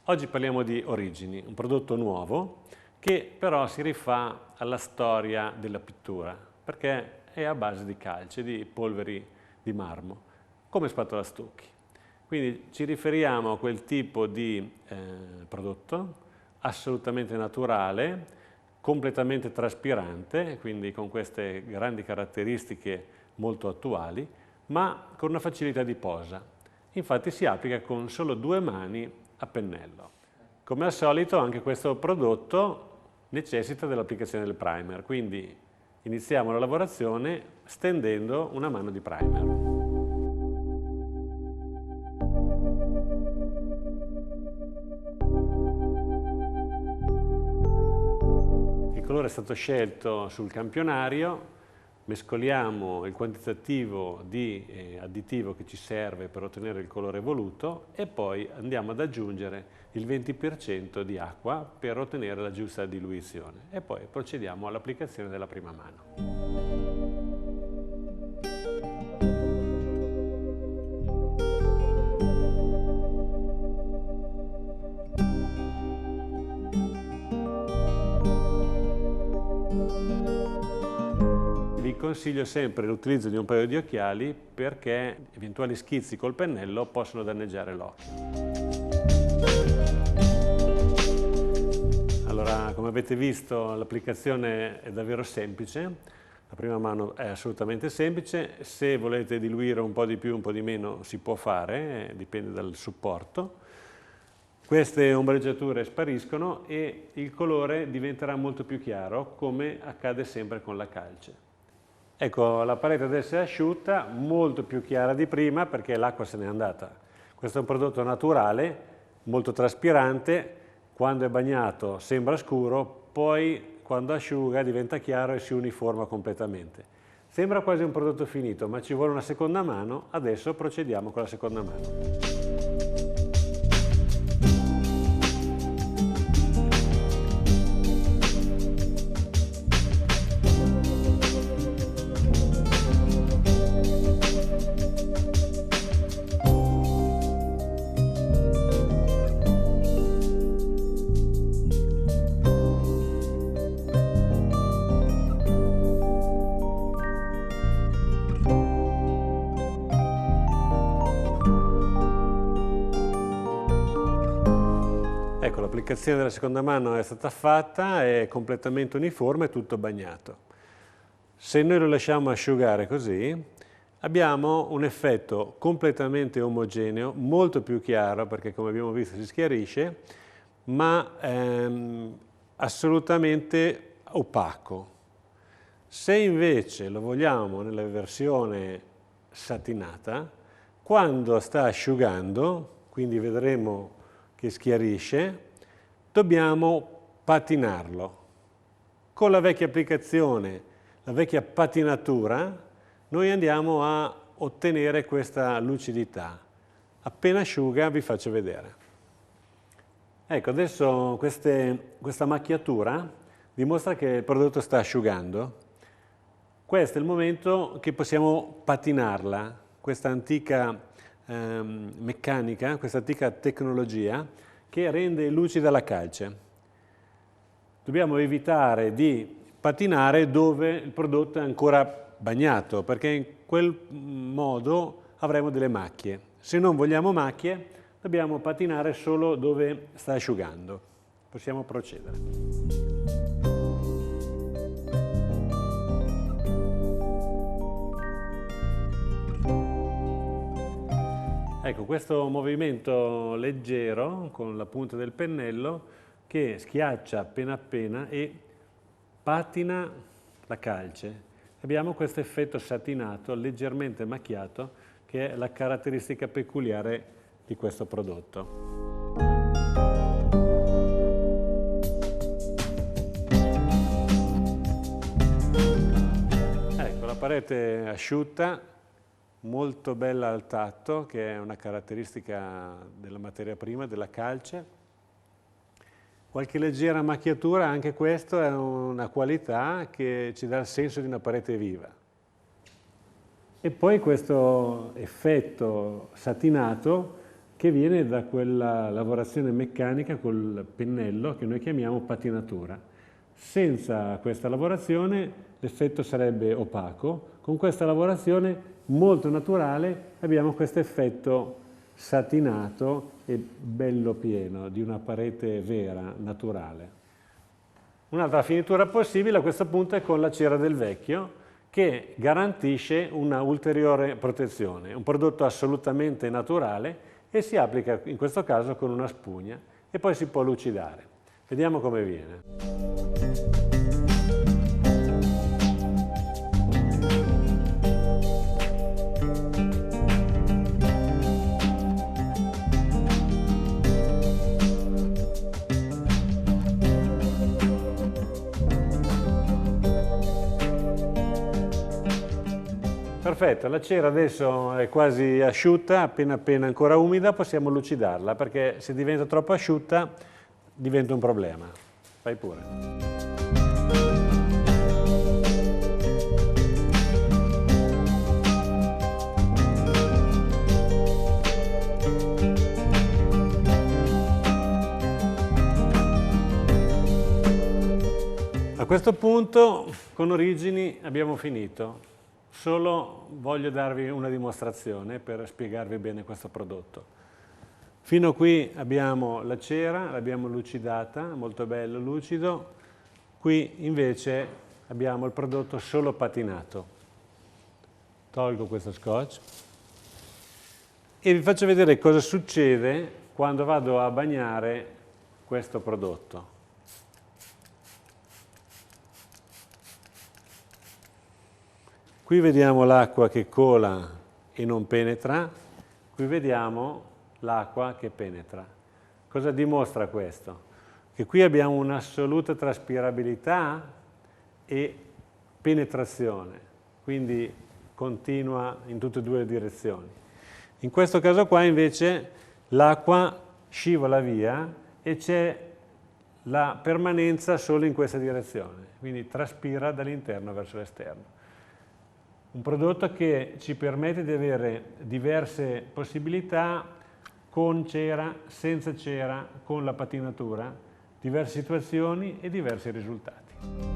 Oggi parliamo di Origini, un prodotto nuovo che però si rifà alla storia della pittura, perché è a base di calce, di polveri di marmo, come spatola stucchi. Quindi ci riferiamo a quel tipo di prodotto assolutamente naturale, completamente traspirante, quindi con queste grandi caratteristiche molto attuali, ma con una facilità di posa. Infatti si applica con solo 2 mani a pennello. Come al solito anche questo prodotto necessita dell'applicazione del primer, quindi iniziamo la lavorazione stendendo una mano di primer. Il colore è stato scelto sul campionario, mescoliamo il quantitativo di additivo che ci serve per ottenere il colore voluto e poi andiamo ad aggiungere il 20% di acqua per ottenere la giusta diluizione e poi procediamo all'applicazione della prima mano. Vi consiglio sempre l'utilizzo di un paio di occhiali perché eventuali schizzi col pennello possono danneggiare l'occhio. Allora, come avete visto, l'applicazione è davvero semplice. La prima mano è assolutamente semplice. Se volete diluire un po' di più, un po' di meno, si può fare, dipende dal supporto. Queste ombreggiature spariscono e il colore diventerà molto più chiaro, come accade sempre con la calce. Ecco, la parete adesso è asciutta, molto più chiara di prima perché l'acqua se n'è andata. Questo è un prodotto naturale, molto traspirante, quando è bagnato sembra scuro, poi quando asciuga diventa chiaro e si uniforma completamente. Sembra quasi un prodotto finito, ma ci vuole una seconda mano, adesso procediamo con la seconda mano. Ecco, l'applicazione della seconda mano è stata fatta, è completamente uniforme, tutto bagnato. Se noi lo lasciamo asciugare così, abbiamo un effetto completamente omogeneo, molto più chiaro, perché come abbiamo visto si schiarisce, ma assolutamente opaco. Se invece lo vogliamo nella versione satinata, quando sta asciugando, quindi vedremo che schiarisce, dobbiamo patinarlo. Con la vecchia applicazione, la vecchia patinatura, noi andiamo a ottenere questa lucidità. Appena asciuga vi faccio vedere. Ecco, adesso questa macchiatura dimostra che il prodotto sta asciugando. Questo è il momento che possiamo patinarla, questa antica meccanica, questa antica tecnologia che rende lucida la calce. Dobbiamo evitare di patinare dove il prodotto è ancora bagnato, perché in quel modo avremo delle macchie. Se non vogliamo macchie, dobbiamo patinare solo dove sta asciugando. Possiamo procedere. Ecco, questo movimento leggero con la punta del pennello che schiaccia appena appena e patina la calce. Abbiamo questo effetto satinato, leggermente macchiato, che è la caratteristica peculiare di questo prodotto. Ecco, la parete è asciutta, molto bella al tatto, che è una caratteristica della materia prima, della calce. Qualche leggera macchiatura, anche questo è una qualità che ci dà il senso di una parete viva. E poi questo effetto satinato che viene da quella lavorazione meccanica col pennello che noi chiamiamo patinatura. Senza questa lavorazione l'effetto sarebbe opaco, con questa lavorazione molto naturale abbiamo questo effetto satinato e bello pieno di una parete vera, naturale. Un'altra finitura possibile a questo punto è con la cera del vecchio, che garantisce una ulteriore protezione, un prodotto assolutamente naturale e si applica in questo caso con una spugna e poi si può lucidare. Vediamo come viene. Perfetto, la cera adesso è quasi asciutta, appena ancora umida possiamo lucidarla, perché se diventa troppo asciutta diventa un problema. Fai pure. A questo punto con Origini abbiamo finito. Solo voglio darvi una dimostrazione per spiegarvi bene questo prodotto. Fino a qui abbiamo la cera, l'abbiamo lucidata, molto bello, lucido. Qui invece abbiamo il prodotto solo patinato. Tolgo questo scotch e vi faccio vedere cosa succede quando vado a bagnare questo prodotto. Qui vediamo l'acqua che cola e non penetra, qui vediamo l'acqua che penetra. Cosa dimostra questo? Che qui abbiamo un'assoluta traspirabilità e penetrazione, quindi continua in tutte e due le direzioni. In questo caso qua invece l'acqua scivola via e c'è la permanenza solo in questa direzione, quindi traspira dall'interno verso l'esterno. Un prodotto che ci permette di avere diverse possibilità con cera, senza cera, con la patinatura, diverse situazioni e diversi risultati.